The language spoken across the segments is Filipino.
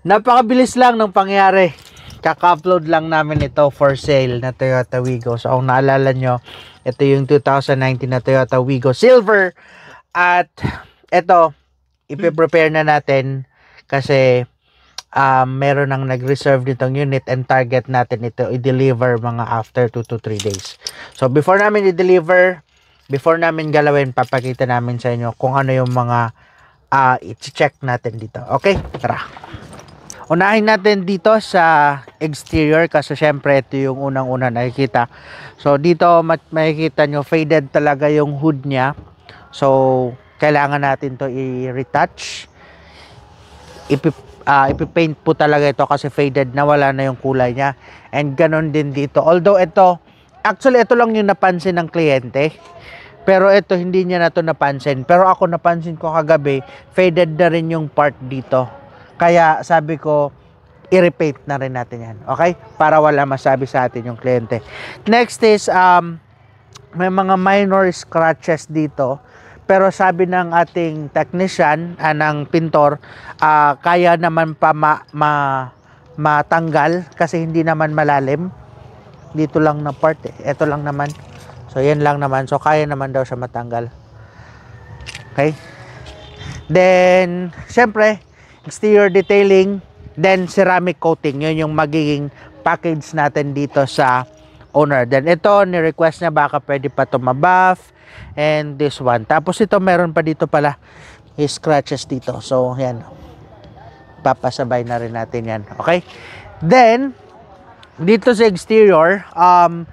Napakabilis lang ng pangyari. Kaka-upload lang namin ito for sale na Toyota Wigo. So kung naalala nyo, ito yung 2019 na Toyota Wigo Silver. At ito, ipiprepare na natin kasi meron nang nag-reserve nitong unit and target natin ito i-deliver mga after 2 to 3 days. So before namin i-deliver, before namin galawin, papakita namin sa inyo kung ano yung mga i-check natin dito. Okay, tara. Unahin natin dito sa exterior kasi syempre ito yung unang-una nakikita. So dito makikita nyo faded talaga yung hood niya. So kailangan natin to i-retouch. Ipipaint po talaga ito kasi faded na, wala na yung kulay niya. And ganon din dito. Although ito, actually ito lang yung napansin ng kliyente. Pero ito hindi niya na to napansin. Pero ako napansin ko kagabi, faded na rin yung part dito. Kaya sabi ko, i-repaint na rin natin yan. Okay? Para wala masabi sa atin yung kliyente. Next is, may mga minor scratches dito. Pero sabi ng ating technician, ng pintor, kaya naman pa matanggal kasi hindi naman malalim. Dito lang na part eh. Ito lang naman. So, yan lang naman. So, kaya naman daw siya matanggal. Okay? Then, syempre, exterior detailing, then ceramic coating. Yun yung magiging package natin dito sa owner. Then ito, ni-request niya baka pwede pa ito mabuff. And this one. Tapos ito, meron pa dito pala scratches dito. So, yan. Papasabay na rin natin yan. Okay? Then, dito sa exterior, ang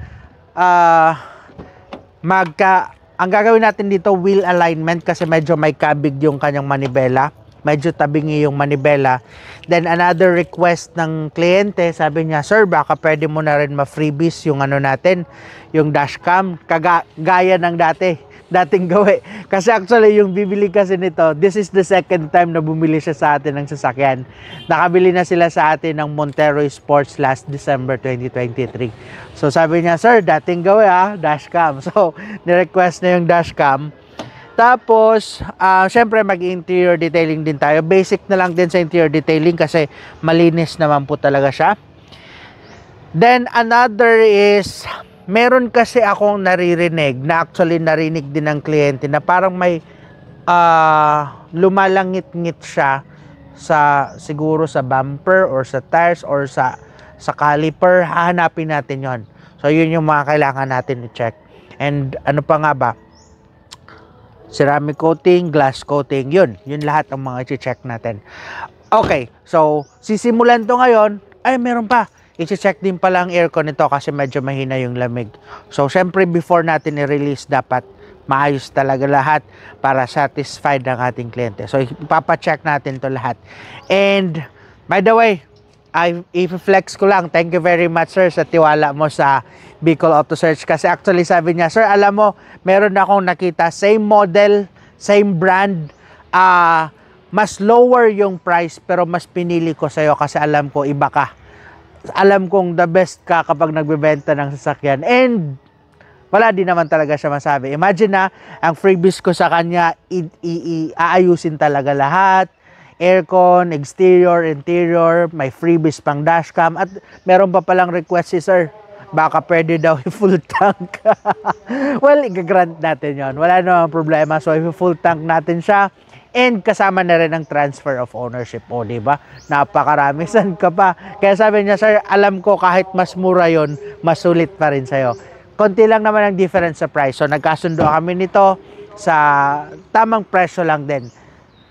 gagawin natin dito, wheel alignment kasi medyo may kabig yung kanyang manibela. Medyo tabingi yung manibela. Then another request ng kliyente, sabi niya, sir, baka pwede mo na rin ma-freebies yung ano natin, yung dashcam, gaya ng dating gawi. Kasi actually yung bibili kasi nito, this is the second time na bumili siya sa atin ng sasakyan. Nakabili na sila sa atin ng Montero Sports last December 2023. So sabi niya, sir, dating gawi dashcam. So ni-request na yung dashcam. Tapos, syempre mag-interior detailing din tayo. Basic na lang din sa interior detailing kasi malinis naman po talaga siya. Then, another is, meron kasi akong naririnig, na actually narinig din ng kliyente, na parang may lumalangit-ngit siya sa, siguro sa bumper or sa tires or sa caliper. Hahanapin natin yon. So, yun yung mga kailangan natin i-check. And ano pa nga ba? Ceramic coating, glass coating, yun lahat ang mga i-check natin. Okay, so sisimulan to ngayon. Ay, meron pa, i-check din pala ang aircon nito kasi medyo mahina yung lamig. So syempre before natin i-release, dapat maayos talaga lahat para satisfied ang ating kliyente. So ipapacheck natin to lahat. And by the way, i-flex ko lang, thank you very much sir sa tiwala mo sa Bicol Auto Search. Kasi actually sabi niya, sir, alam mo, meron akong nakita, same model, same brand, mas lower yung price pero mas pinili ko sa'yo kasi alam ko iba ka. Alam kong the best ka kapag nagbebenta ng sasakyan. And wala din naman talaga siya masabi. Imagine na, ang freebies ko sa kanya, aayusin talaga lahat. Aircon, exterior, interior, may freebies pang dashcam, at meron pa palang request si sir, baka pwede daw i-full tank. Well, i-grant natin yon, wala namang problema. So i-full tank natin siya and kasama na rin ang transfer of ownership. O diba, napakarami, san ka pa? Kaya sabi niya, sir, alam ko kahit mas mura yon, mas sulit pa rin sa'yo. Konti lang naman ang difference sa price. So nagkasundo kami nito sa tamang presyo lang din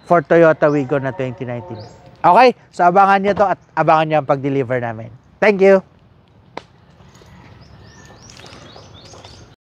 for Toyota Wigo na 2019. Okay, so abangan nyo to at abangan nyo ang pag-deliver namin. Thank you!